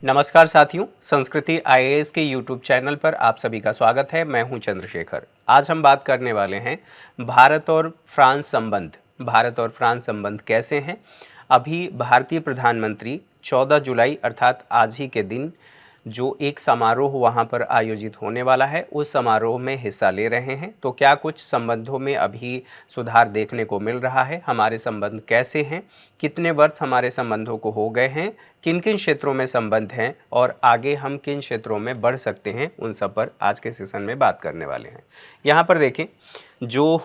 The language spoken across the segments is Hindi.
नमस्कार साथियों, संस्कृति आईएएस के यूट्यूब चैनल पर आप सभी का स्वागत है। मैं हूं चंद्रशेखर। आज हम बात करने वाले हैं भारत और फ्रांस संबंध। भारत और फ्रांस संबंध कैसे हैं? अभी भारतीय प्रधानमंत्री 14 जुलाई अर्थात आज ही के दिन जो एक समारोह वहां पर आयोजित होने वाला है, उस समारोह में हिस्सा ले रहे हैं। तो क्या कुछ संबंधों में अभी सुधार देखने को मिल रहा है? हमारे संबंध कैसे हैं? कितने वर्ष हमारे संबंधों को हो गए हैं? किन किन क्षेत्रों में संबंध हैं और आगे हम किन क्षेत्रों में बढ़ सकते हैं, उन सब पर आज के सेशन में बात करने वाले हैं। यहाँ पर देखें, जो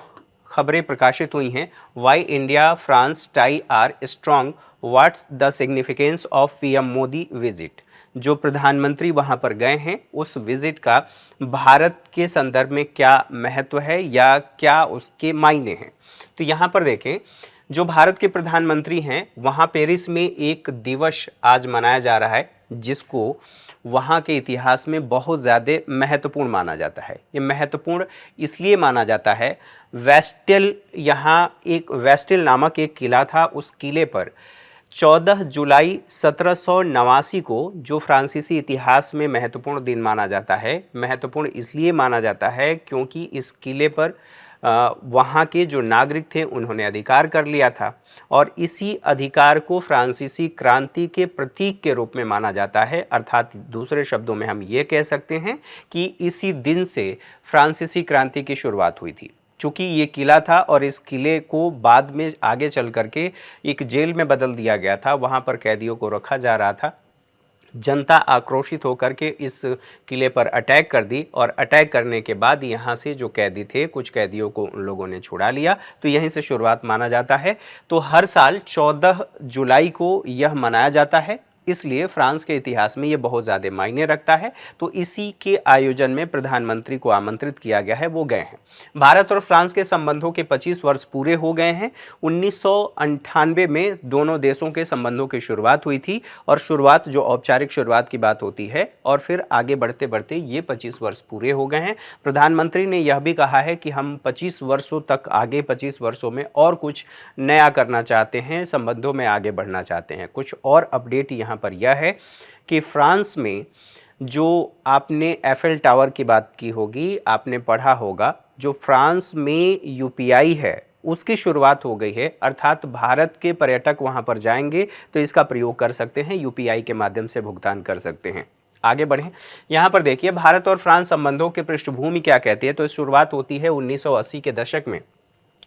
खबरें प्रकाशित हुई हैं, why India France tie are strong, what's the significance of PM Modi visit. जो प्रधानमंत्री वहाँ पर गए हैं, उस विजिट का भारत के संदर्भ में क्या महत्व है या क्या उसके मायने हैं। तो यहाँ पर देखें, जो भारत के प्रधानमंत्री हैं, वहाँ पेरिस में एक दिवस आज मनाया जा रहा है, जिसको वहाँ के इतिहास में बहुत ज़्यादा महत्वपूर्ण माना जाता है। ये महत्वपूर्ण इसलिए माना जाता है, वेस्टेल, यहाँ एक वेस्टेल नामक एक किला था। उस किले पर 14 जुलाई 1789 को, जो फ्रांसीसी इतिहास में महत्वपूर्ण दिन माना जाता है, महत्वपूर्ण इसलिए माना जाता है क्योंकि इस किले पर वहाँ के जो नागरिक थे उन्होंने अधिकार कर लिया था और इसी अधिकार को फ्रांसीसी क्रांति के प्रतीक के रूप में माना जाता है। अर्थात दूसरे शब्दों में हम ये कह सकते हैं कि इसी दिन से फ्रांसीसी क्रांति की शुरुआत हुई थी। चूँकि ये किला था और इस किले को बाद में आगे चल करके एक जेल में बदल दिया गया था, वहाँ पर कैदियों को रखा जा रहा था। जनता आक्रोशित होकर के इस किले पर अटैक कर दी और अटैक करने के बाद यहाँ से जो कैदी थे, कुछ कैदियों को उन लोगों ने छुड़ा लिया। तो यहीं से शुरुआत माना जाता है। तो हर साल 14 जुलाई को यह मनाया जाता है, इसलिए फ्रांस के इतिहास में ये बहुत ज़्यादा मायने रखता है। तो इसी के आयोजन में प्रधानमंत्री को आमंत्रित किया गया है, वो गए हैं। भारत और फ्रांस के संबंधों के 25 वर्ष पूरे हो गए हैं। 1998 में दोनों देशों के संबंधों की शुरुआत हुई थी और शुरुआत, जो औपचारिक शुरुआत की बात होती है, और फिर आगे बढ़ते बढ़ते ये 25 वर्ष पूरे हो गए हैं। प्रधानमंत्री ने यह भी कहा है कि हम 25 वर्षों तक आगे, 25 वर्षों में और कुछ नया करना चाहते हैं, संबंधों में आगे बढ़ना चाहते हैं। कुछ और अपडेट यहाँ पर यह है कि फ्रांस में, जो आपने एफएल टावर की बात की होगी, आपने पढ़ा होगा, जो फ्रांस में यूपीआई है उसकी शुरुआत हो गई है। अर्थात भारत के पर्यटक वहां पर जाएंगे तो इसका प्रयोग कर सकते हैं, यूपीआई के माध्यम से भुगतान कर सकते हैं। आगे बढ़ें, यहाँ पर देखिए भारत और फ्रांस संबंधों की पृष्ठभूमि क्या कहती है। तो शुरुआत होती है 1980 के दशक में,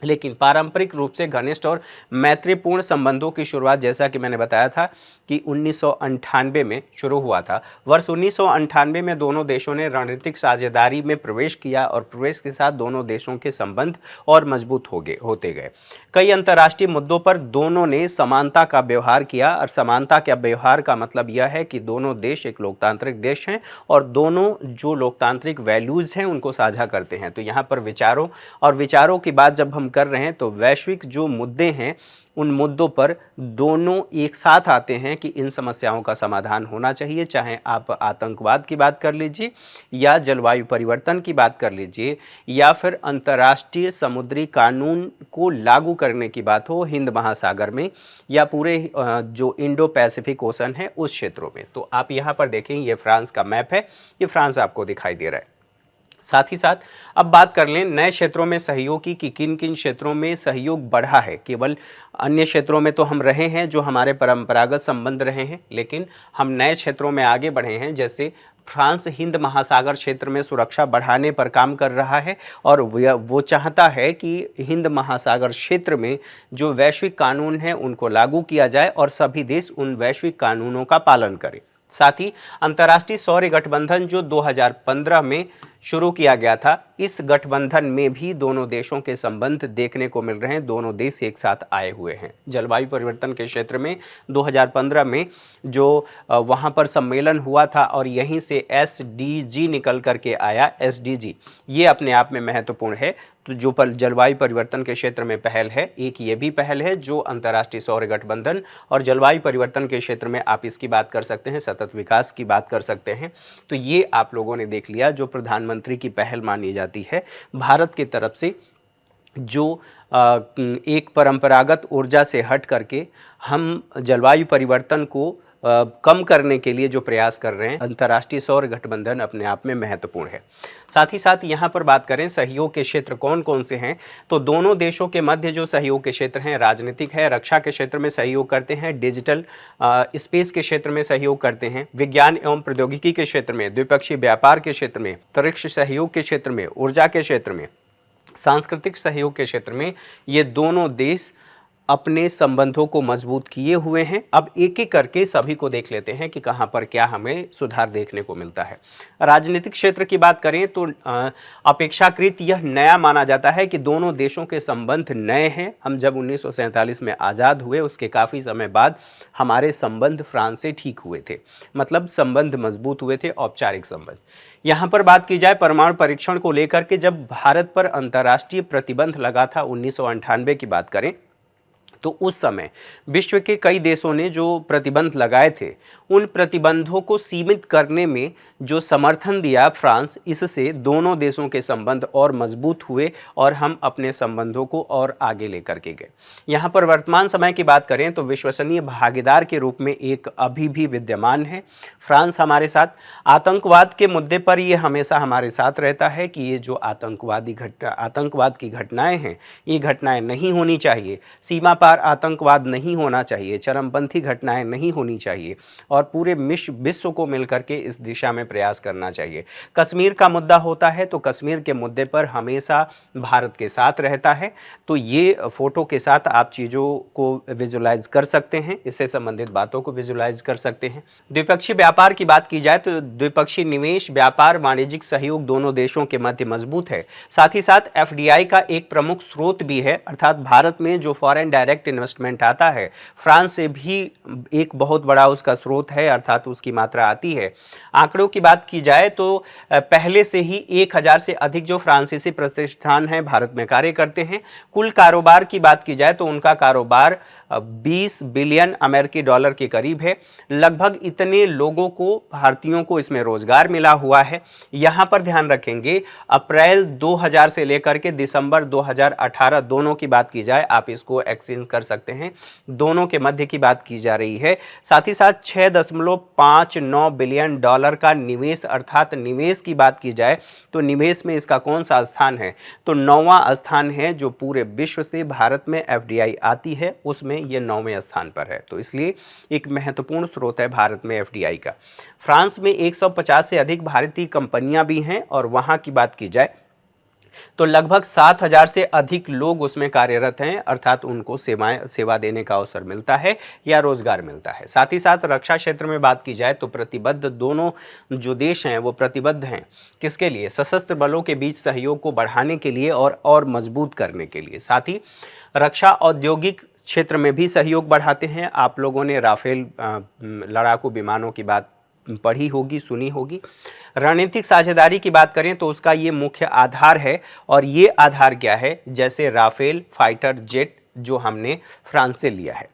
लेकिन पारंपरिक रूप से घनिष्ठ और मैत्रीपूर्ण संबंधों की शुरुआत, जैसा कि मैंने बताया था, कि 1998 में शुरू हुआ था। वर्ष 1998 में दोनों देशों ने रणनीतिक साझेदारी में प्रवेश किया और प्रवेश के साथ दोनों देशों के संबंध और मजबूत होते गए। कई अंतर्राष्ट्रीय मुद्दों पर दोनों ने समानता का व्यवहार किया, और समानता का व्यवहार का मतलब यह है कि दोनों देश एक लोकतांत्रिक देश हैं और दोनों जो लोकतांत्रिक वैल्यूज़ हैं उनको साझा करते हैं। तो यहाँ पर विचारों की बात जब हम कर रहे हैं, तो वैश्विक जो मुद्दे हैं उन मुद्दों पर दोनों एक साथ आते हैं कि इन समस्याओं का समाधान होना चाहिए। चाहे आप आतंकवाद की बात कर लीजिए या जलवायु परिवर्तन की बात कर लीजिए या फिर अंतर्राष्ट्रीय समुद्री कानून को लागू करने की बात हो हिंद महासागर में या पूरे जो इंडो पैसिफिक ओशन है उस क्षेत्रों में। तो आप यहाँ पर देखें, ये फ्रांस का मैप है, ये फ्रांस आपको दिखाई दे रहा है। साथ ही साथ अब बात कर लें नए क्षेत्रों में सहयोग की, कि किन किन क्षेत्रों में सहयोग बढ़ा है। केवल अन्य क्षेत्रों में तो हम रहे हैं जो हमारे परंपरागत संबंध रहे हैं, लेकिन हम नए क्षेत्रों में आगे बढ़े हैं। जैसे फ्रांस हिंद महासागर क्षेत्र में सुरक्षा बढ़ाने पर काम कर रहा है और वो चाहता है कि हिंद महासागर क्षेत्र में जो वैश्विक कानून हैं उनको लागू किया जाए और सभी देश उन वैश्विक कानूनों का पालन करें। साथ ही अंतर्राष्ट्रीय सौर गठबंधन जो 2015 में शुरू किया गया था, इस गठबंधन में भी दोनों देशों के संबंध देखने को मिल रहे हैं। दोनों देश एक साथ आए हुए हैं। जलवायु परिवर्तन के क्षेत्र में 2015 में जो वहाँ पर सम्मेलन हुआ था और यहीं से एसडीजी निकल करके आया। एसडीजी ये अपने आप में महत्वपूर्ण है। तो जो जलवायु परिवर्तन के क्षेत्र में पहल है, एक ये भी पहल है जो अंतर्राष्ट्रीय सौर गठबंधन, और जलवायु परिवर्तन के क्षेत्र में आप इसकी बात कर सकते हैं, सतत विकास की बात कर सकते हैं। तो ये आप लोगों ने देख लिया जो प्रधानमंत्री की पहल मानी जाती है भारत की तरफ से, जो एक परंपरागत ऊर्जा से हट करके हम जलवायु परिवर्तन को कम करने के लिए जो प्रयास कर रहे हैं अंतर्राष्ट्रीय सौर गठबंधन अपने आप में महत्वपूर्ण है। साथ ही साथ यहाँ पर बात करें सहयोग के क्षेत्र कौन कौन से हैं, तो दोनों देशों के मध्य जो सहयोग के क्षेत्र हैं राजनीतिक है, रक्षा के क्षेत्र में सहयोग करते हैं, डिजिटल स्पेस के क्षेत्र में सहयोग करते हैं, विज्ञान एवं प्रौद्योगिकी के क्षेत्र में, द्विपक्षीय व्यापार के क्षेत्र में, अंतरिक्ष सहयोग के क्षेत्र में, ऊर्जा के क्षेत्र में, सांस्कृतिक सहयोग के क्षेत्र में ये दोनों देश अपने संबंधों को मजबूत किए हुए हैं। अब एक एक करके सभी को देख लेते हैं कि कहां पर क्या हमें सुधार देखने को मिलता है। राजनीतिक क्षेत्र की बात करें तो अपेक्षाकृत यह नया माना जाता है कि दोनों देशों के संबंध नए हैं। हम जब 1947 में आज़ाद हुए उसके काफ़ी समय बाद हमारे संबंध फ्रांस से ठीक हुए थे, मतलब संबंध मजबूत हुए थे, औपचारिक संबंध। यहाँ पर बात की जाए परमाणु परीक्षण को लेकर के, जब भारत पर अंतर्राष्ट्रीय प्रतिबंध लगा था 1998 की बात करें तो उस समय विश्व के कई देशों ने जो प्रतिबंध लगाए थे उन प्रतिबंधों को सीमित करने में जो समर्थन दिया फ्रांस, इससे दोनों देशों के संबंध और मजबूत हुए और हम अपने संबंधों को और आगे लेकर के गए। यहाँ पर वर्तमान समय की बात करें तो विश्वसनीय भागीदार के रूप में एक अभी भी विद्यमान है फ्रांस हमारे साथ। आतंकवाद के मुद्दे पर ये हमेशा हमारे साथ रहता है कि ये जो आतंकवाद की घटनाएं हैं ये घटनाएं नहीं होनी चाहिए, सीमा पार आतंकवाद नहीं होना चाहिए, चरमपंथी घटनाएं नहीं होनी चाहिए और पूरे विश्व को मिलकर के इस दिशा में प्रयास करना चाहिए। कश्मीर का मुद्दा होता है तो कश्मीर के मुद्दे पर हमेशा भारत के साथ रहता है। तो ये फोटो के साथ आप चीज़ों को विजुलाइज कर सकते हैं, इससे संबंधित बातों को विजुलाइज कर सकते हैं। द्विपक्षीय व्यापार की बात की जाए तो द्विपक्षीय निवेश, व्यापार, वाणिज्यिक सहयोग दोनों देशों के मध्य मजबूत है। साथ ही साथ FDI का एक प्रमुख स्रोत भी है, अर्थात भारत में जो फॉरेन डायरेक्ट इन्वेस्टमेंट आता है फ्रांस से भी एक बहुत बड़ा उसका स्रोत है, अर्थात उसकी मात्रा आती है। आंकड़ों की बात की जाए तो पहले से ही 1000 से अधिक जो फ्रांसीसी प्रतिष्ठान हैं भारत में कार्य करते हैं। कुल कारोबार की बात की जाए तो उनका कारोबार 20 बिलियन अमेरिकी डॉलर के करीब है। लगभग इतने लोगों को, भारतीयों को इसमें रोजगार मिला हुआ है। यहाँ पर ध्यान रखेंगे अप्रैल 2000 से लेकर के दिसंबर 2018 दोनों की बात की जाए, आप इसको एक्सचेंज कर सकते हैं, दोनों के मध्य की बात की जा रही है। साथ ही साथ 6.59 बिलियन डॉलर का निवेश, अर्थात निवेश की बात की जाए तो निवेश में इसका कौन सा स्थान है, तो 9वां स्थान है। जो पूरे विश्व से भारत में FDI आती है उसमें ये 9वें स्थान पर है। तो इसलिए एक महत्वपूर्ण स्रोत है भारत में FDI का। फ्रांस में 150 से अधिक भारतीय कंपनियां भी हैं और वहां की बात की जाए तो लगभग 7000 से अधिक लोग उसमें कार्यरत हैं, अर्थात उनको सेवा देने का अवसर मिलता है या रोजगार मिलता है। साथ ही साथ रक्षा क्षेत्र में बात की जाए तो प्रतिबद्ध, दोनों जो देश हैं वो प्रतिबद्ध हैं किसके लिए, सशस्त्र बलों के बीच सहयोग को बढ़ाने के लिए और मजबूत करने के लिए। साथ ही रक्षा औद्योगिक क्षेत्र में भी सहयोग बढ़ाते हैं। आप लोगों ने राफेल लड़ाकू विमानों की बात पढ़ी होगी, सुनी होगी। रणनीतिक साझेदारी की बात करें तो उसका ये मुख्य आधार है, और ये आधार क्या है, जैसे राफेल फाइटर जेट जो हमने फ्रांस से लिया है।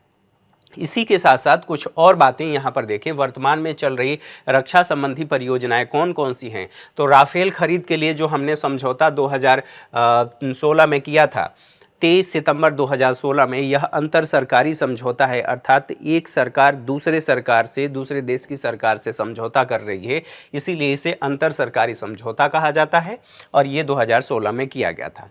इसी के साथ साथ कुछ और बातें यहाँ पर देखें, वर्तमान में चल रही रक्षा संबंधी परियोजनाएं कौन कौन सी हैं, तो राफेल खरीद के लिए जो हमने समझौता 2016 में किया था, 23 सितंबर 2016 में, यह अंतर सरकारी समझौता है, अर्थात एक सरकार दूसरे देश की सरकार से समझौता कर रही है, इसीलिए इसे अंतर सरकारी समझौता कहा जाता है और ये 2016 में किया गया था।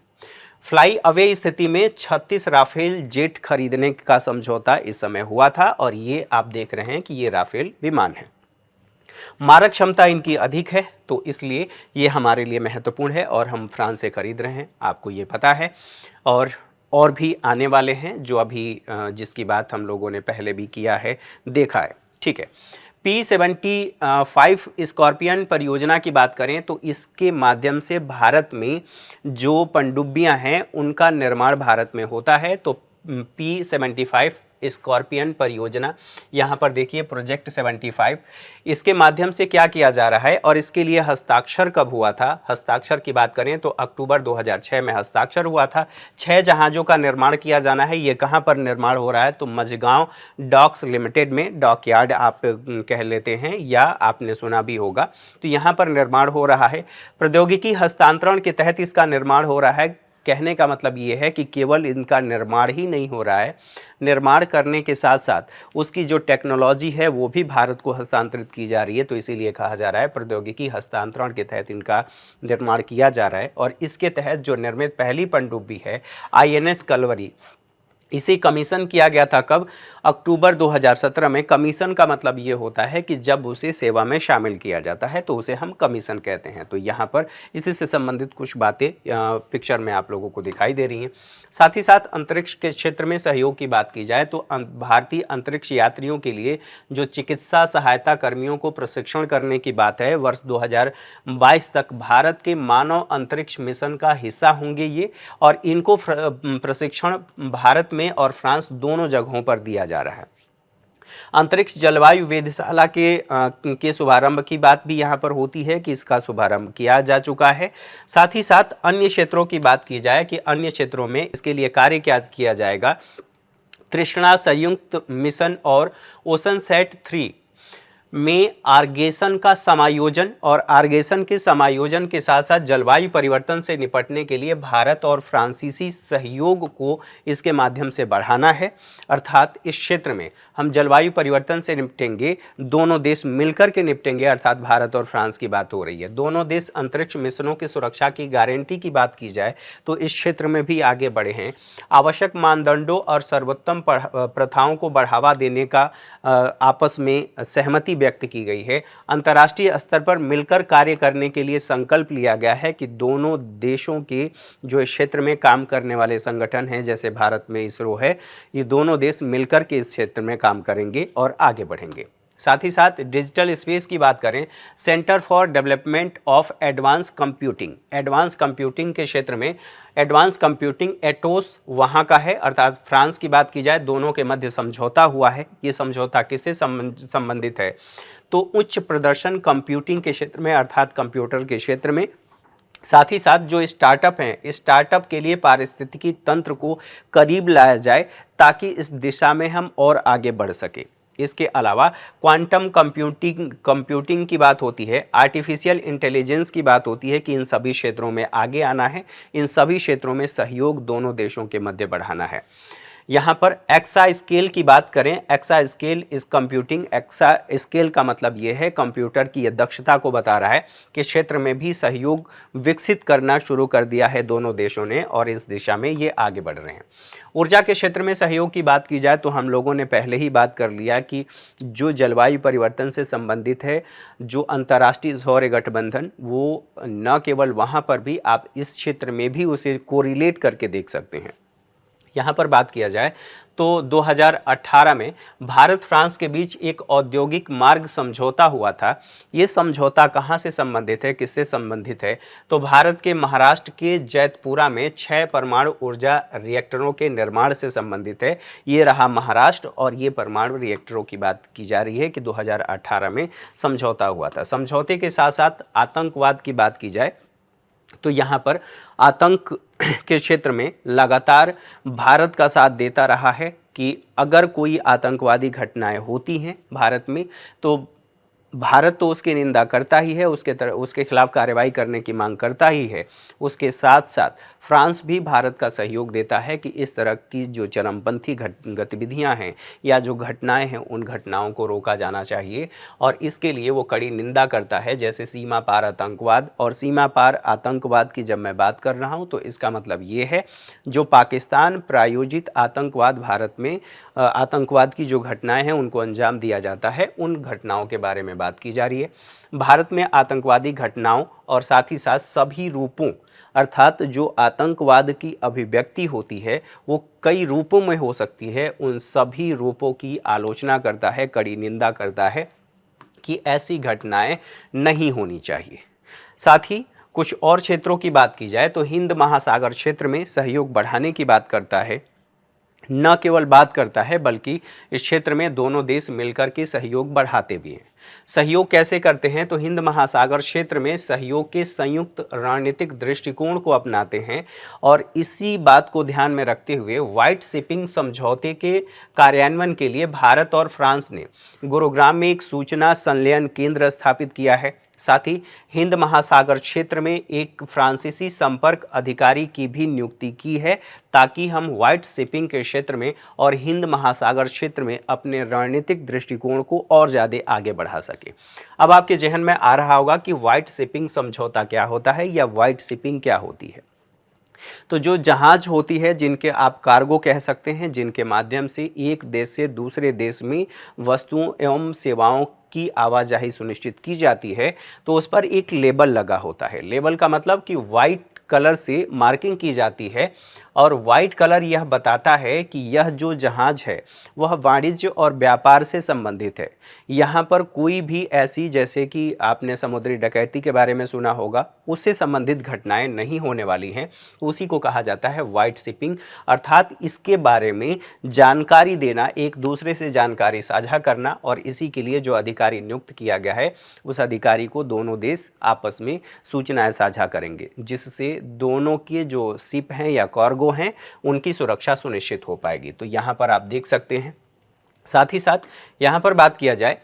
फ्लाई अवे स्थिति में 36 राफेल जेट खरीदने का समझौता इस समय हुआ था और ये आप देख रहे हैं कि ये राफेल विमान है। मारक क्षमता इनकी अधिक है तो इसलिए ये हमारे लिए महत्वपूर्ण है और हम फ्रांस से खरीद रहे हैं, आपको ये पता है। और भी आने वाले हैं जो अभी जिसकी बात हम लोगों ने पहले भी किया है, देखा है, ठीक है। P-75 स्कॉर्पियन परियोजना की बात करें तो इसके माध्यम से भारत में जो पनडुब्बियां हैं उनका निर्माण भारत में होता है। तो P-75 स्कॉर्पियन परियोजना, यहाँ पर देखिए प्रोजेक्ट 75, इसके माध्यम से क्या किया जा रहा है और इसके लिए हस्ताक्षर कब हुआ था। हस्ताक्षर की बात करें तो अक्टूबर 2006 में हस्ताक्षर हुआ था। 6 जहाज़ों का निर्माण किया जाना है। ये कहाँ पर निर्माण हो रहा है, तो मझगांव डॉक्स लिमिटेड में, डॉक यार्ड आप कह लेते हैं या आपने सुना भी होगा, तो यहाँ पर निर्माण हो रहा है। प्रौद्योगिकी हस्तांतरण के तहत इसका निर्माण हो रहा है। कहने का मतलब ये है कि केवल इनका निर्माण ही नहीं हो रहा है, निर्माण करने के साथ साथ उसकी जो टेक्नोलॉजी है वो भी भारत को हस्तांतरित की जा रही है। तो इसीलिए कहा जा रहा है प्रौद्योगिकी हस्तांतरण के तहत इनका निर्माण किया जा रहा है। और इसके तहत जो निर्मित पहली पनडुब्बी है INS कलवरी, इसे कमीशन किया गया था कब? अक्टूबर 2017 में। कमीशन का मतलब ये होता है कि जब उसे सेवा में शामिल किया जाता है तो उसे हम कमीशन कहते हैं। तो यहाँ पर इसी से संबंधित कुछ बातें पिक्चर में आप लोगों को दिखाई दे रही हैं। साथ ही साथ अंतरिक्ष के क्षेत्र में सहयोग की बात की जाए तो भारतीय अंतरिक्ष यात्रियों के लिए जो चिकित्सा सहायता कर्मियों को प्रशिक्षण करने की बात है, वर्ष 2022 तक भारत के मानव अंतरिक्ष मिशन का हिस्सा होंगे ये, और इनको प्रशिक्षण भारत में और फ्रांस दोनों जगहों पर दिया जा रहा है। अंतरिक्ष जलवायु वेधशाला के शुभारंभ की बात भी यहाँ पर होती है कि इसका शुभारंभ किया जा चुका है। साथ ही साथ अन्य क्षेत्रों की बात की जाए कि अन्य क्षेत्रों में इसके लिए कार्य क्या किया जाएगा। तृष्णा संयुक्त मिशन और ओशनसैट 3 में आर्गेसन का समायोजन, और आर्गेसन के समायोजन के साथ साथ जलवायु परिवर्तन से निपटने के लिए भारत और फ्रांसीसी सहयोग को इसके माध्यम से बढ़ाना है। अर्थात इस क्षेत्र में हम जलवायु परिवर्तन से निपटेंगे, दोनों देश मिलकर के निपटेंगे, अर्थात भारत और फ्रांस की बात हो रही है। दोनों देश अंतरिक्ष मिशनों की सुरक्षा की गारंटी की बात की जाए तो इस क्षेत्र में भी आगे बढ़े हैं। आवश्यक मानदंडों और सर्वोत्तम प्रथाओं को बढ़ावा देने का आपस में सहमति व्यक्त की गई है। अंतर्राष्ट्रीय स्तर पर मिलकर कार्य करने के लिए संकल्प लिया गया है कि दोनों देशों के जो इस क्षेत्र में काम करने वाले संगठन हैं, जैसे भारत में इसरो है, ये दोनों देश मिलकर के इस क्षेत्र में काम करेंगे और आगे बढ़ेंगे। साथ ही साथ डिजिटल स्पेस की बात करें, centre for development of advance computing के क्षेत्र में एडवांस कंप्यूटिंग एटोस वहाँ का है, अर्थात फ्रांस की बात की जाए, दोनों के मध्य समझौता हुआ है। ये समझौता किससे संबंधित है? तो उच्च प्रदर्शन कंप्यूटिंग के क्षेत्र में, अर्थात कंप्यूटर के क्षेत्र में। साथ ही साथ जो स्टार्टअप हैं, इस स्टार्टअप के लिए पारिस्थितिकी तंत्र को करीब लाया जाए ताकि इस दिशा में हम और आगे बढ़ सके। इसके अलावा क्वांटम कंप्यूटिंग की बात होती है, आर्टिफिशियल इंटेलिजेंस की बात होती है कि इन सभी क्षेत्रों में आगे आना है, इन सभी क्षेत्रों में सहयोग दोनों देशों के मध्य बढ़ाना है। यहाँ पर एक्सा स्केल की बात करें, एक्सा स्केल इस कंप्यूटिंग, एक्सा स्केल का मतलब ये है कंप्यूटर की दक्षता को बता रहा है कि क्षेत्र में भी सहयोग विकसित करना शुरू कर दिया है दोनों देशों ने, और इस दिशा में ये आगे बढ़ रहे हैं। ऊर्जा के क्षेत्र में सहयोग की बात की जाए तो हम लोगों ने पहले ही बात कर लिया कि जो जलवायु परिवर्तन से संबंधित है, जो अंतर्राष्ट्रीय सौर गठबंधन, वो न केवल वहाँ पर भी, आप इस क्षेत्र में भी उसे कोरिलेट करके देख सकते हैं। यहाँ पर बात किया जाए तो 2018 में भारत फ्रांस के बीच एक औद्योगिक मार्ग समझौता हुआ था। ये समझौता कहाँ से संबंधित है, किससे संबंधित है? तो भारत के महाराष्ट्र के जैतपुरा में 6 परमाणु ऊर्जा रिएक्टरों के निर्माण से संबंधित है। ये रहा महाराष्ट्र, और ये परमाणु रिएक्टरों की बात की जा रही है कि 2018 में समझौता हुआ था। समझौते के साथ साथ आतंकवाद की बात की जाए तो यहाँ पर आतंक के क्षेत्र में लगातार भारत का साथ देता रहा है कि अगर कोई आतंकवादी घटनाएं होती हैं भारत में तो भारत तो उसकी निंदा करता ही है, उसके खिलाफ कार्रवाई करने की मांग करता ही है। उसके साथ साथ फ्रांस भी भारत का सहयोग देता है कि इस तरह की जो चरमपंथी गतिविधियां हैं या जो घटनाएं हैं, उन घटनाओं को रोका जाना चाहिए, और इसके लिए वो कड़ी निंदा करता है। जैसे सीमा पार आतंकवाद, और सीमा पार आतंकवाद की जब मैं बात कर रहा हूँ तो इसका मतलब ये है जो पाकिस्तान प्रायोजित आतंकवाद, भारत में आतंकवाद की जो घटनाएं हैं उनको अंजाम दिया जाता है, उन घटनाओं के बारे में बात की जा रही है। भारत में आतंकवादी घटनाओं और साथ ही साथ सभी रूपों, अर्थात जो आतंकवाद की अभिव्यक्ति होती है वो कई रूपों में हो सकती है, उन सभी रूपों की आलोचना करता है, कड़ी निंदा करता है कि ऐसी घटनाएं नहीं होनी चाहिए। साथ ही कुछ और क्षेत्रों की बात की जाए तो हिंद महासागर क्षेत्र में सहयोग बढ़ाने की बात करता है। न केवल बात करता है बल्कि इस क्षेत्र में दोनों देश मिलकर के सहयोग बढ़ाते भी हैं। सहयोग कैसे करते हैं? तो हिंद महासागर क्षेत्र में सहयोग के संयुक्त रणनीतिक दृष्टिकोण को अपनाते हैं, और इसी बात को ध्यान में रखते हुए व्हाइट शिपिंग समझौते के कार्यान्वयन के लिए भारत और फ्रांस ने गुरुग्राम में एक सूचना संलयन केंद्र स्थापित किया है। साथ ही हिंद महासागर क्षेत्र में एक फ्रांसीसी संपर्क अधिकारी की भी नियुक्ति की है, ताकि हम व्हाइट शिपिंग के क्षेत्र में और हिंद महासागर क्षेत्र में अपने रणनीतिक दृष्टिकोण को और ज़्यादा आगे बढ़ा सके। अब आपके जहन में आ रहा होगा कि व्हाइट शिपिंग समझौता क्या होता है या व्हाइट शिपिंग क्या होती है। तो जो जहाज होती है, जिनके आप कार्गो कह सकते हैं, जिनके माध्यम से एक देश से दूसरे देश में वस्तुओं एवं सेवाओं की आवाजाही सुनिश्चित की जाती है, तो उस पर एक लेबल लगा होता है। लेबल का मतलब कि वाइट कलर से मार्किंग की जाती है और वाइट कलर यह बताता है कि यह जो जहाज है वह वाणिज्य और व्यापार से संबंधित है। यहाँ पर कोई भी ऐसी, जैसे कि आपने समुद्री डकैती के बारे में सुना होगा, उससे संबंधित घटनाएं नहीं होने वाली हैं। उसी को कहा जाता है वाइट शिपिंग, अर्थात इसके बारे में जानकारी देना, एक दूसरे से जानकारी साझा करना, और इसी के लिए जो अधिकारी नियुक्त किया गया है उस अधिकारी को दोनों देश आपस में सूचनाएं साझा करेंगे, जिससे दोनों के जो शिप हैं या कार्गो हैं उनकी सुरक्षा सुनिश्चित हो पाएगी। तो यहाँ पर आप देख सकते हैं। साथ ही साथ यहाँ पर बात किया जाए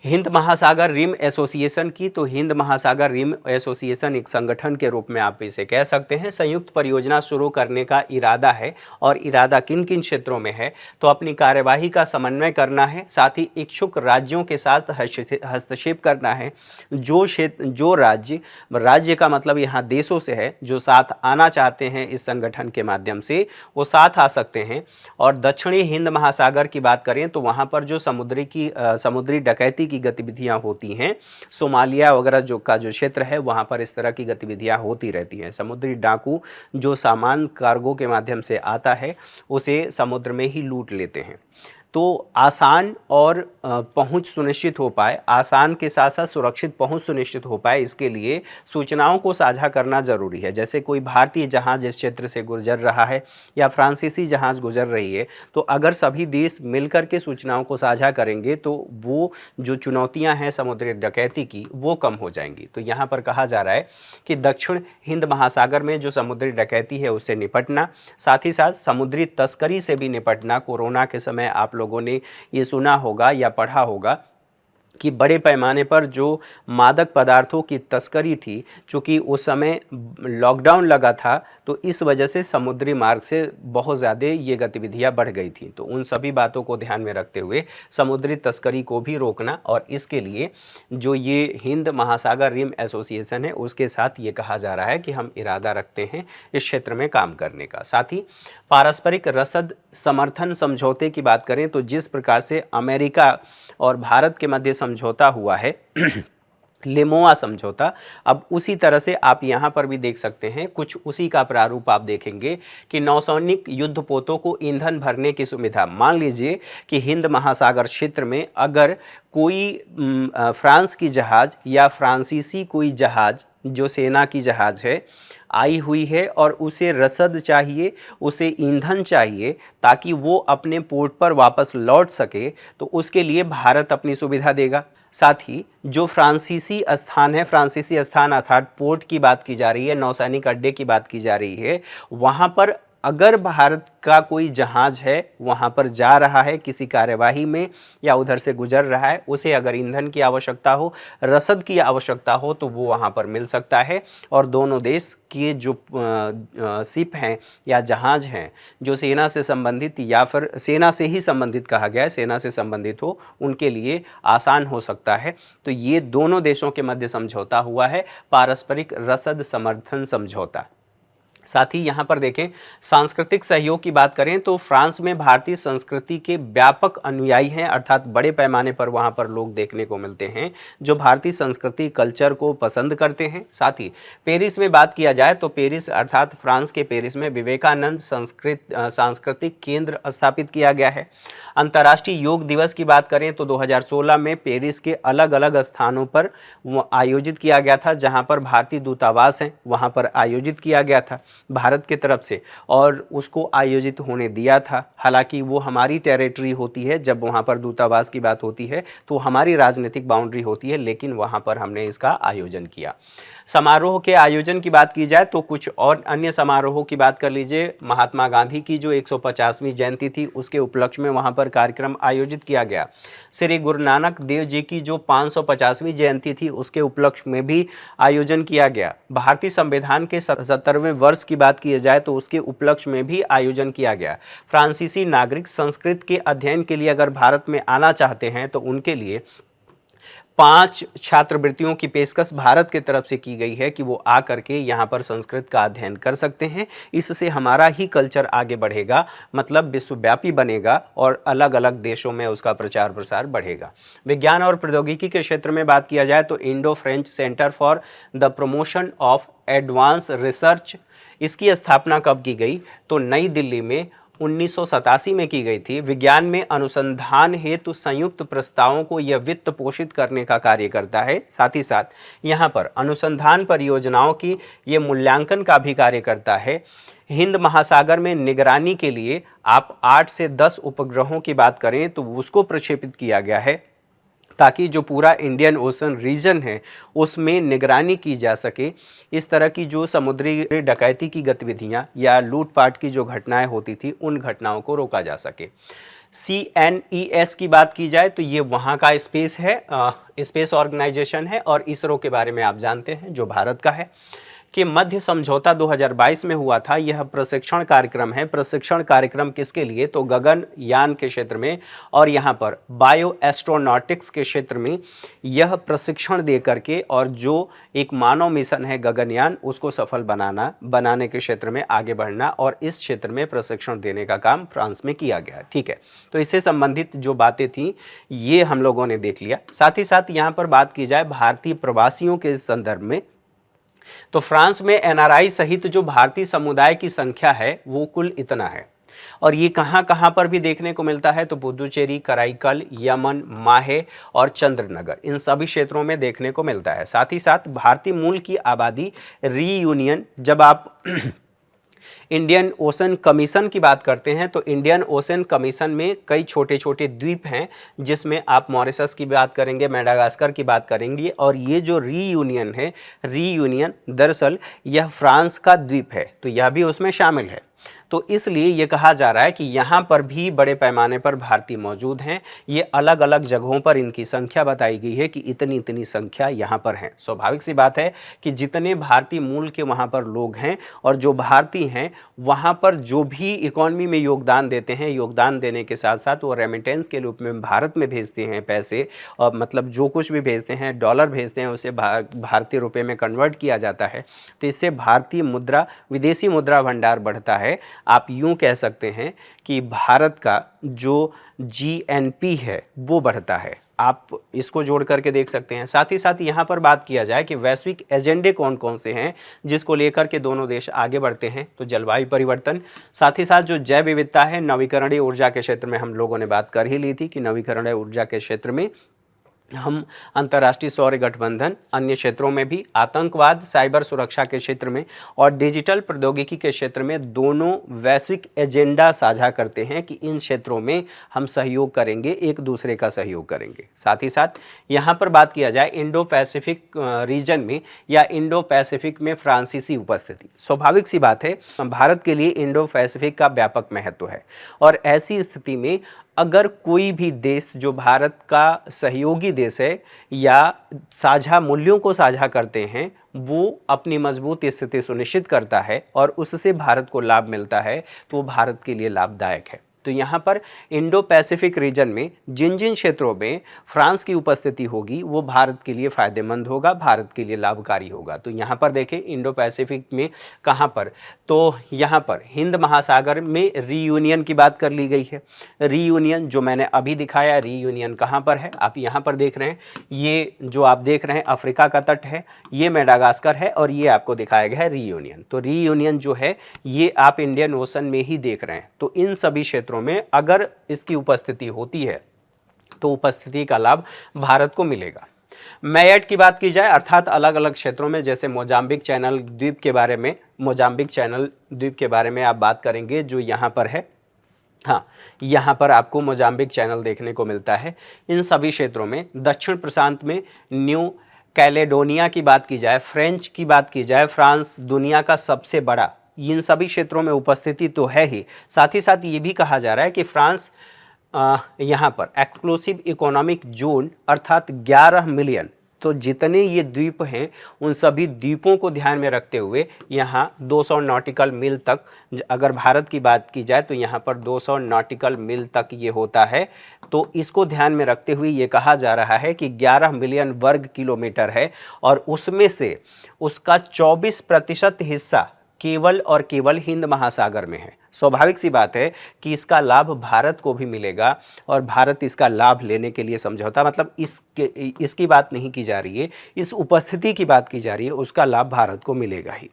हिंद महासागर रिम एसोसिएशन की, तो हिंद महासागर रिम एसोसिएशन एक संगठन के रूप में आप इसे कह सकते हैं। संयुक्त परियोजना शुरू करने का इरादा है, और इरादा किन किन क्षेत्रों में है, तो अपनी कार्यवाही का समन्वय करना है, साथ ही इच्छुक राज्यों के साथ हस्तक्षेप करना है। जो राज्य का मतलब यहाँ देशों से है, जो साथ आना चाहते हैं इस संगठन के माध्यम से, वो साथ आ सकते हैं। और दक्षिणी हिंद महासागर की बात करें तो वहाँ पर जो समुद्री डकैती की गतिविधियां होती हैं, सोमालिया वगैरह जो क्षेत्र है वहां पर इस तरह की गतिविधियां होती रहती हैं। समुद्री डाकू जो सामान कार्गो के माध्यम से आता है उसे समुद्र में ही लूट लेते हैं। तो आसान और पहुंच सुनिश्चित हो पाए, आसान के साथ साथ सुरक्षित पहुंच सुनिश्चित हो पाए, इसके लिए सूचनाओं को साझा करना ज़रूरी है। जैसे कोई भारतीय जहाज़ इस क्षेत्र से गुजर रहा है या फ्रांसीसी जहाज़ गुजर रही है, तो अगर सभी देश मिलकर के सूचनाओं को साझा करेंगे तो वो जो चुनौतियां हैं समुद्री डकैती की वो कम हो जाएंगी। तो यहाँ पर कहा जा रहा है कि दक्षिण हिंद महासागर में जो समुद्री डकैती है उससे निपटना, साथ ही साथ समुद्री तस्करी से भी निपटना। कोरोना के समय आप लोगों ने ये सुना होगा या पढ़ा होगा कि बड़े पैमाने पर जो मादक पदार्थों की तस्करी थी, चूँकि उस समय लॉकडाउन लगा था, तो इस वजह से समुद्री मार्ग से बहुत ज़्यादा ये गतिविधियां बढ़ गई थी। तो उन सभी बातों को ध्यान में रखते हुए समुद्री तस्करी को भी रोकना, और इसके लिए जो ये हिंद महासागर रिम एसोसिएशन है उसके साथ ये कहा जा रहा है कि हम इरादा रखते हैं इस क्षेत्र में काम करने का। साथ ही पारस्परिक रसद समर्थन समझौते की बात करें तो जिस प्रकार से अमेरिका और भारत के मध्य समझौता हुआ है लेमोआ समझौता, अब उसी तरह से आप यहाँ पर भी देख सकते हैं, कुछ उसी का प्रारूप आप देखेंगे कि नौसैनिक युद्धपोतों को ईंधन भरने की सुविधा। मान लीजिए कि हिंद महासागर क्षेत्र में अगर कोई फ्रांस की जहाज़ या फ्रांसीसी कोई जहाज़ जो सेना की जहाज़ है आई हुई है और उसे रसद चाहिए, उसे ईंधन चाहिए ताकि वो अपने पोर्ट पर वापस लौट सके, तो उसके लिए भारत अपनी सुविधा देगा। साथ ही जो फ्रांसीसी स्थान अर्थात पोर्ट की बात की जा रही है, नौसैनिक अड्डे की बात की जा रही है, वहाँ पर अगर भारत का कोई जहाज़ है वहाँ पर जा रहा है किसी कार्यवाही में या उधर से गुजर रहा है, उसे अगर ईंधन की आवश्यकता हो, रसद की आवश्यकता हो, तो वो वहाँ पर मिल सकता है। और दोनों देश के जो शिप हैं या जहाज़ हैं जो सेना से संबंधित या फिर सेना से ही संबंधित कहा गया है, सेना से संबंधित हो, उनके लिए आसान हो सकता है। तो ये दोनों देशों के मध्य समझौता हुआ है, पारस्परिक रसद समर्थन समझौता। साथ ही यहाँ पर देखें सांस्कृतिक सहयोग की बात करें तो फ्रांस में भारतीय संस्कृति के व्यापक अनुयायी हैं, अर्थात बड़े पैमाने पर वहाँ पर लोग देखने को मिलते हैं जो भारतीय संस्कृति कल्चर को पसंद करते हैं। साथ ही पेरिस में बात किया जाए तो पेरिस अर्थात फ्रांस के पेरिस में विवेकानंद सांस्कृतिक केंद्र स्थापित किया गया है। अंतर्राष्ट्रीय योग दिवस की बात करें तो 2016 में पेरिस के अलग अलग स्थानों पर आयोजित किया गया था, जहाँ पर भारतीय दूतावास हैं वहाँ पर आयोजित किया गया था। भारत की तरफ से और उसको आयोजित होने दिया था। हालांकि वो हमारी टेरिटरी होती है, जब वहाँ पर दूतावास की बात होती है तो हमारी राजनीतिक बाउंड्री होती है, लेकिन वहाँ पर हमने इसका आयोजन किया। समारोह के आयोजन की बात की जाए तो कुछ और अन्य समारोहों की बात कर लीजिए। महात्मा गांधी की जो 150वीं जयंती थी उसके उपलक्ष्य में वहाँ पर कार्यक्रम आयोजित किया गया। श्री गुरु नानक देव जी की जो 550वीं जयंती थी उसके उपलक्ष्य में भी आयोजन किया गया। भारतीय संविधान के 70वें वर्ष की बात की जाए तो उसके उपलक्ष्य में भी आयोजन किया गया। फ्रांसीसी नागरिक संस्कृत के अध्ययन के लिए अगर भारत में आना चाहते हैं तो उनके लिए 5 छात्रवृत्तियों की पेशकश भारत की तरफ से की गई है कि वो आ करके यहाँ पर संस्कृत का अध्ययन कर सकते हैं। इससे हमारा ही कल्चर आगे बढ़ेगा, मतलब विश्वव्यापी बनेगा और अलग अलग देशों में उसका प्रचार प्रसार बढ़ेगा। विज्ञान और प्रौद्योगिकी के क्षेत्र में बात किया जाए तो Indo French centre for the promotion of advance research, इसकी स्थापना कब की गई तो नई दिल्ली में 1987 में की गई थी। विज्ञान में अनुसंधान हेतु संयुक्त प्रस्तावों को यह वित्त पोषित करने का कार्य करता है। साथ ही साथ यहाँ पर अनुसंधान परियोजनाओं की ये मूल्यांकन का भी कार्य करता है। हिंद महासागर में निगरानी के लिए आप 8 से 10 उपग्रहों की बात करें तो उसको प्रक्षेपित किया गया है, ताकि जो पूरा इंडियन ओशन रीजन है उसमें निगरानी की जा सके। इस तरह की जो समुद्री डकैती की गतिविधियां या लूटपाट की जो घटनाएं होती थी उन घटनाओं को रोका जा सके। CNES की बात की जाए तो ये वहाँ का स्पेस है, स्पेस ऑर्गेनाइजेशन है, और इसरो के बारे में आप जानते हैं जो भारत का है। कि मध्य समझौता 2022 में हुआ था, यह प्रशिक्षण कार्यक्रम है। प्रशिक्षण कार्यक्रम किसके लिए तो गगनयान के क्षेत्र में, और यहाँ पर बायो एस्ट्रोनॉटिक्स के क्षेत्र में यह प्रशिक्षण दे करके और जो एक मानव मिशन है गगनयान उसको सफल बनाने के क्षेत्र में आगे बढ़ना, और इस क्षेत्र में प्रशिक्षण देने का काम फ्रांस में किया गया। ठीक है, तो इससे संबंधित जो बातें थी ये हम लोगों ने देख लिया। साथ ही साथ यहाँ पर बात की जाए भारतीय प्रवासियों के संदर्भ में तो फ्रांस में NRI सहित जो भारतीय समुदाय की संख्या है वो कुल इतना है, और ये कहाँ कहाँ पर भी देखने को मिलता है तो पुदुचेरी, कराईकल, यमन, माहे और चंद्रनगर, इन सभी क्षेत्रों में देखने को मिलता है। साथ ही साथ भारतीय मूल की आबादी रीयूनियन, जब आप इंडियन ओशन कमीशन की बात करते हैं तो इंडियन ओशन कमीशन में कई छोटे छोटे द्वीप हैं, जिसमें आप मॉरिशस की बात करेंगे, मेडागास्कर की बात करेंगे, और ये जो रीयूनियन है, रीयूनियन दरअसल यह फ्रांस का द्वीप है, तो यह भी उसमें शामिल है। तो इसलिए ये कहा जा रहा है कि यहाँ पर भी बड़े पैमाने पर भारतीय मौजूद हैं। ये अलग अलग जगहों पर इनकी संख्या बताई गई है कि इतनी इतनी संख्या यहाँ पर है। स्वाभाविक सी बात है कि जितने भारतीय मूल के वहाँ पर लोग हैं और जो भारतीय हैं वहाँ पर जो भी इकॉनमी में योगदान देते हैं, योगदान देने के साथ साथ वो रेमिटेंस के रूप में भारत में भेजते हैं पैसे, और मतलब जो कुछ भी भेजते हैं, डॉलर भेजते हैं, उसे भारतीय रुपये में कन्वर्ट किया जाता है। तो इससे भारतीय मुद्रा, विदेशी मुद्रा भंडार बढ़ता है। आप यूं कह सकते हैं कि भारत का जो GNP है वो बढ़ता है। आप इसको जोड़ करके देख सकते हैं। साथ ही साथ यहाँ पर बात किया जाए कि वैश्विक एजेंडे कौन कौन से हैं जिसको लेकर के दोनों देश आगे बढ़ते हैं, तो जलवायु परिवर्तन, साथ ही साथ जो जैव विविधता है, नवीकरणीय ऊर्जा के क्षेत्र में हम लोगों ने बात कर ही ली थी कि नवीकरणीय ऊर्जा के क्षेत्र में हम अंतर्राष्ट्रीय सौर गठबंधन, अन्य क्षेत्रों में भी आतंकवाद, साइबर सुरक्षा के क्षेत्र में और डिजिटल प्रौद्योगिकी के क्षेत्र में दोनों वैश्विक एजेंडा साझा करते हैं कि इन क्षेत्रों में हम सहयोग करेंगे, एक दूसरे का सहयोग करेंगे। साथ ही साथ यहाँ पर बात किया जाए इंडो पैसिफिक रीजन में या इंडो पैसिफिक में फ्रांसीसी उपस्थिति, स्वाभाविक सी बात है भारत के लिए इंडो पैसिफिक का व्यापक महत्व है, और ऐसी स्थिति में अगर कोई भी देश जो भारत का सहयोगी देश है या साझा मूल्यों को साझा करते हैं वो अपनी मजबूत स्थिति सुनिश्चित करता है और उससे भारत को लाभ मिलता है, तो वो भारत के लिए लाभदायक है। तो यहाँ पर इंडो पैसिफिक रीजन में जिन जिन क्षेत्रों में फ्रांस की उपस्थिति होगी वो भारत के लिए फ़ायदेमंद होगा, भारत के लिए लाभकारी होगा। तो यहाँ पर देखें इंडो पैसिफिक में कहाँ पर, तो यहाँ पर हिंद महासागर में रीयूनियन की बात कर ली गई है। रीयूनियन जो मैंने अभी दिखाया, रीयूनियन कहाँ पर है, आप यहाँ पर देख रहे हैं, ये जो आप देख रहे हैं अफ्रीका का तट है, ये मेडागास्कर है, और ये आपको दिखाया गया है रीयूनियन। तो रीयूनियन जो है ये आप इंडियन ओशन में ही देख रहे हैं। तो इन सभी क्षेत्रों में अगर इसकी उपस्थिति होती है तो उपस्थिति का लाभ भारत को मिलेगा। मैयट की बात की जाए अर्थात अलग अलग क्षेत्रों में, जैसे मोजाम्बिक चैनल द्वीप के बारे में, मोजाम्बिक चैनल द्वीप के बारे में आप बात करेंगे जो यहाँ पर है। हाँ, यहाँ पर आपको मोजाम्बिक चैनल देखने को मिलता है। इन सभी क्षेत्रों में दक्षिण प्रशांत में न्यू कैलेडोनिया की बात की जाए, फ्रेंच की बात की जाए, फ्रांस दुनिया का सबसे बड़ा, इन सभी क्षेत्रों में उपस्थिति तो है ही, साथ ही साथ ये भी कहा जा रहा है कि फ्रांस यहाँ पर एक्सक्लूसिव इकोनॉमिक जोन अर्थात 11 मिलियन, तो जितने ये द्वीप हैं उन सभी द्वीपों को ध्यान में रखते हुए यहाँ 200 नॉटिकल मील तक, अगर भारत की बात की जाए तो यहाँ पर 200 नॉटिकल मील तक ये होता है। तो इसको ध्यान में रखते हुए ये कहा जा रहा है कि 11 मिलियन वर्ग किलोमीटर है और उसमें से उसका 24% हिस्सा केवल और केवल हिंद महासागर में है। स्वाभाविक सी बात है कि इसका लाभ भारत को भी मिलेगा और भारत इसका लाभ लेने के लिए समझौता, मतलब इसकी बात नहीं की जा रही है, इस उपस्थिति की बात की जा रही है, उसका लाभ भारत को मिलेगा ही।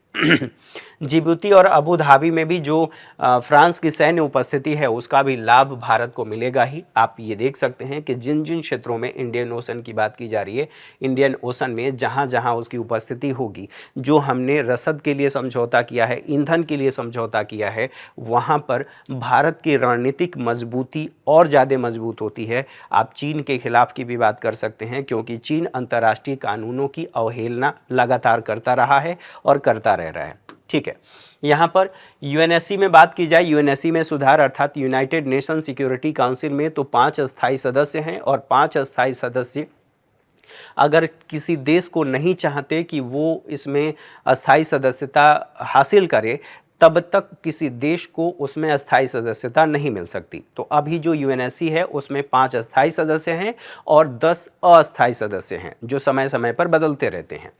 जिबूती और अबू धाबी में भी जो फ्रांस की सैन्य उपस्थिति है उसका भी लाभ भारत को मिलेगा ही। आप ये देख सकते हैं कि जिन जिन क्षेत्रों में इंडियन ओशन की बात की जा रही है, इंडियन ओशन में जहाँ जहाँ उसकी उपस्थिति होगी, जो हमने रसद के लिए समझौता किया है, ईंधन के लिए समझौता किया है, वहाँ पर भारत की रणनीतिक मजबूती और ज़्यादा मजबूत होती है। आप चीन के खिलाफ की भी बात कर सकते हैं, क्योंकि चीन अंतर्राष्ट्रीय कानूनों की अवहेलना लगातार करता रहा है और करता रह रहा है। ठीक है, यहाँ पर यूएनएससी में बात की जाए, यूएनएससी में सुधार अर्थात यूनाइटेड नेशन सिक्योरिटी काउंसिल में तो 5 अस्थायी सदस्य हैं और 5 अस्थायी सदस्य अगर किसी देश को नहीं चाहते कि वो इसमें अस्थायी सदस्यता हासिल करे, तब तक किसी देश को उसमें अस्थायी सदस्यता नहीं मिल सकती। तो अभी जो यूएनएससी है उसमें 5 अस्थायी सदस्य हैं और 10 अस्थायी सदस्य हैं जो समय समय पर बदलते रहते हैं।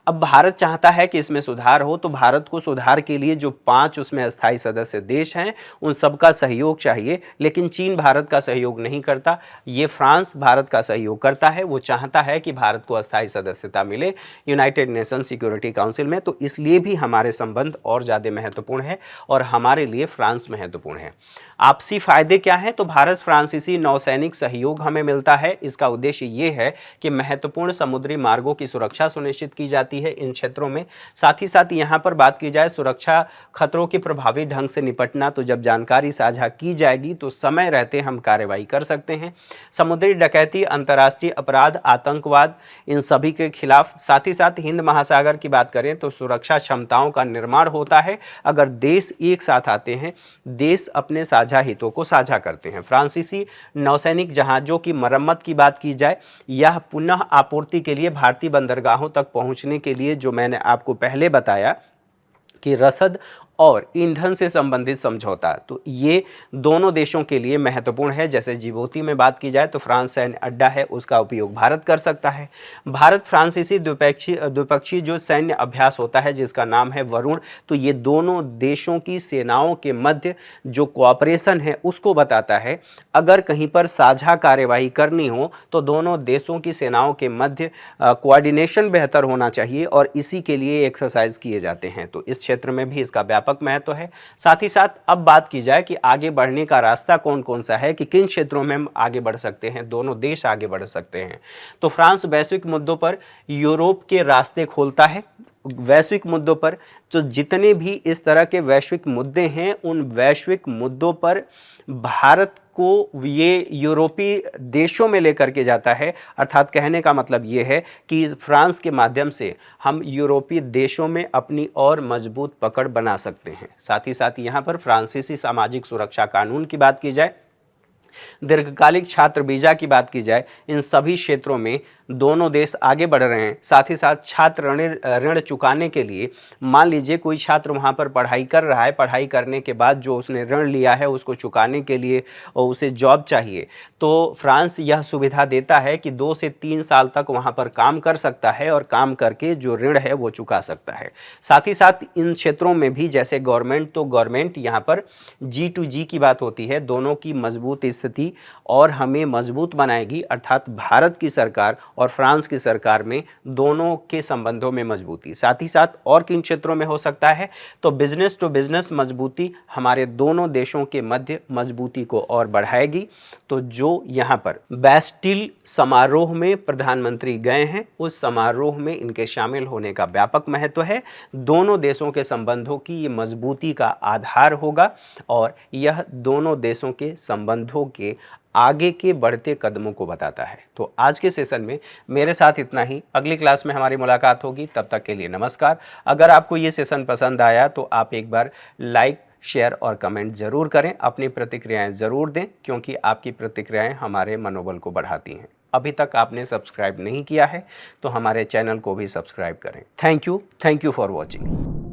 अब भारत चाहता है कि इसमें सुधार हो, तो भारत को सुधार के लिए जो 5 उसमें अस्थायी सदस्य देश हैं उन सबका सहयोग चाहिए, लेकिन चीन भारत का सहयोग नहीं करता, ये फ्रांस भारत का सहयोग करता है। वो चाहता है कि भारत को अस्थायी सदस्यता मिले यूनाइटेड नेशन सिक्योरिटी काउंसिल में, तो इसलिए भी हमारे संबंध और ज़्यादा महत्वपूर्ण है और हमारे लिए फ्रांस महत्वपूर्ण है। आपसी फायदे क्या हैं? तो भारत फ्रांसीसी नौसैनिक सहयोग हमें मिलता है। इसका उद्देश्य ये है कि महत्वपूर्ण समुद्री मार्गों की सुरक्षा सुनिश्चित की जाती है इन क्षेत्रों में। साथ ही साथ यहाँ पर बात की जाए सुरक्षा खतरों के प्रभावी ढंग से निपटना, तो जब जानकारी साझा की जाएगी तो समय रहते हम कार्रवाई कर सकते हैं। समुद्री डकैती, अंतर्राष्ट्रीय अपराध, आतंकवाद, इन सभी के खिलाफ। साथ ही साथ हिंद महासागर की बात करें तो सुरक्षा क्षमताओं का निर्माण होता है अगर देश एक साथ आते हैं, देश अपने साझा हितों को साझा करते हैं। फ्रांसीसी नौसैनिक जहाज़ों की मरम्मत की बात की जाए, यह पुनः आपूर्ति के लिए भारतीय बंदरगाहों तक पहुंचने के लिए, जो मैंने आपको पहले बताया कि रसद और ईंधन से संबंधित समझौता, तो ये दोनों देशों के लिए महत्वपूर्ण है। जैसे जिबूती में बात की जाए तो फ्रांस सैन्य अड्डा है, उसका उपयोग भारत कर सकता है। भारत फ्रांसीसी द्विपक्षीय जो सैन्य अभ्यास होता है जिसका नाम है वरुण, तो ये दोनों देशों की सेनाओं के मध्य जो कोऑपरेशन है उसको बताता है। अगर कहीं पर साझा कार्यवाही करनी हो तो दोनों देशों की सेनाओं के मध्य कोऑर्डिनेशन बेहतर होना चाहिए और इसी के लिए एक्सरसाइज किए जाते हैं। तो इस क्षेत्र में भी इसका व्यापक महत्व है। साथ ही साथ अब बात की जाए कि आगे बढ़ने का रास्ता कौन कौन सा है, कि किन क्षेत्रों में हम आगे बढ़ सकते हैं, दोनों देश आगे बढ़ सकते हैं। तो फ्रांस वैश्विक मुद्दों पर यूरोप के रास्ते खोलता है। वैश्विक मुद्दों पर जो जितने भी इस तरह के वैश्विक मुद्दे हैं, उन वैश्विक मुद्दों पर भारत को ये यूरोपीय देशों में लेकर के जाता है। अर्थात कहने का मतलब ये है कि फ्रांस के माध्यम से हम यूरोपीय देशों में अपनी और मजबूत पकड़ बना सकते हैं। साथ ही साथ यहाँ पर फ्रांसीसी सामाजिक सुरक्षा कानून की बात की जाए, दीर्घकालिक छात्र वीजा की बात की जाए, इन सभी क्षेत्रों में दोनों देश आगे बढ़ रहे हैं। साथ ही साथ छात्र ऋण चुकाने के लिए, मान लीजिए कोई छात्र वहाँ पर पढ़ाई कर रहा है, पढ़ाई करने के बाद जो उसने ऋण लिया है उसको चुकाने के लिए और उसे जॉब चाहिए, तो फ्रांस यह सुविधा देता है कि 2 से 3 साल तक वहाँ पर काम कर सकता है और काम करके जो ऋण है वो चुका सकता है। साथ ही साथ इन क्षेत्रों में भी जैसे गवर्नमेंट, तो गवर्नमेंट यहाँ पर G2G की बात होती है, दोनों की मजबूत स्थिति और हमें मजबूत बनाएगी, अर्थात भारत की सरकार और फ्रांस की सरकार में दोनों के संबंधों में मजबूती। साथ ही साथ और किन क्षेत्रों में हो सकता है, तो बिजनेस टू बिजनेस मजबूती हमारे दोनों देशों के मध्य मजबूती को और बढ़ाएगी। तो जो यहाँ पर बैस्टिल समारोह में प्रधानमंत्री गए हैं, उस समारोह में इनके शामिल होने का व्यापक महत्व है। दोनों देशों के संबंधों की ये मजबूती का आधार होगा और यह दोनों देशों के संबंधों के आगे के बढ़ते कदमों को बताता है। तो आज के सेशन में मेरे साथ इतना ही। अगली क्लास में हमारी मुलाकात होगी, तब तक के लिए नमस्कार। अगर आपको ये सेशन पसंद आया तो आप एक बार लाइक, शेयर और कमेंट ज़रूर करें, अपनी प्रतिक्रियाएं ज़रूर दें, क्योंकि आपकी प्रतिक्रियाएं हमारे मनोबल को बढ़ाती हैं। अभी तक आपने सब्सक्राइब नहीं किया है तो हमारे चैनल को भी सब्सक्राइब करें। Thank you for watching.